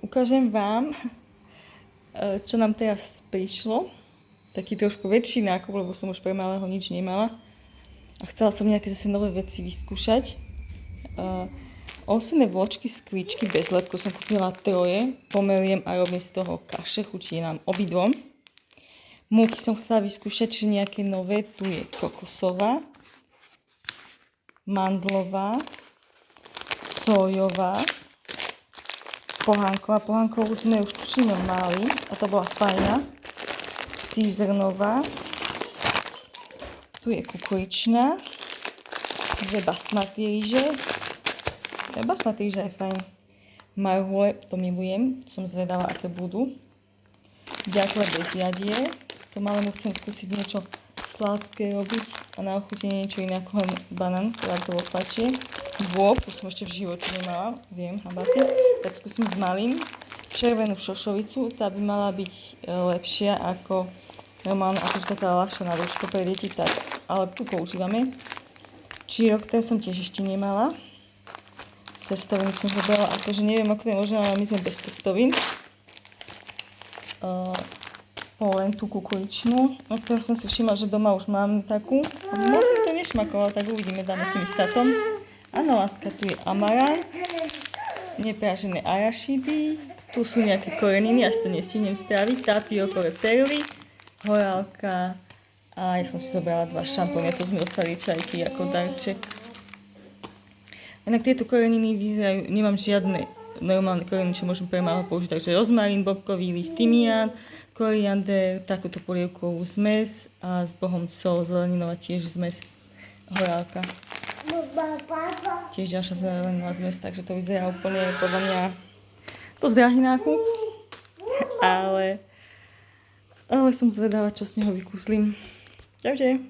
ukážem vám, čo nám teraz prišlo. Taký trošku väčší nákup, lebo som už pre malého nič nemala. A chcela som nejaké zase nové veci vyskúšať. Ovsené vločky z klíčky bez lepku som kúpila 3. Pomeliem a robím z toho kaše, chutí nám obidvom. Múky som chcela vyskúšať, či nejaké nové. Tu je kokosová, mandlová, sojová, pohánková. Pohánkovú sme už tučíme mali a to bola fajná. Cízrnová. Tu je kukuričná. Dve basmati ríže. Basmati ríža je fajn. Marhule, to milujem. Som zvedala, aké budú. Ďakujem bez jadier. To malému chcem skúsiť niečo sladké robiť a na ochutenie niečo iné ako len banán, ktorá to opačie. Bôb, to som ešte v živote nemala, viem, habasi. Tak skúsim s malým. Červenú šošovicu, tá by mala byť lepšia ako normálne, akože taká ľahšia na rúško pre deti, tak, ale tu používame. Čírok, ten som tiež ešte nemala. Cestoviny som zobrala, akože neviem, ako to je možné, ale my sme bez cestovín. Len tú kukuričnú, o ktorej som si všimla, že doma už mám takú. Možno to nešmakovala, tak uvidíme, dáme si s tatom. Áno, láska, tu je amarant, neprážené arašidy, tu sú nejaké koreniny, ja si to nestihnem spraviť, tapiokové perly, horálka a ja som si zobrala 2 šampóny, to sme dostali čajky ako darček. Inak tieto koreniny vyzerajú, nemám žiadne normálne koreniny, čo môžem pre malého použiť, takže rozmarín, bobkový list, tymián, koriander, takúto polievkovú zmes a s bohom sol, zeleninová tiež zmes, horálka. Tiež ďalšia zeleninová zmes, takže to vyzerá úplne podľa mňa dosť drahý nákup, ale som zvedavá, čo z neho vykúslim. Čaute.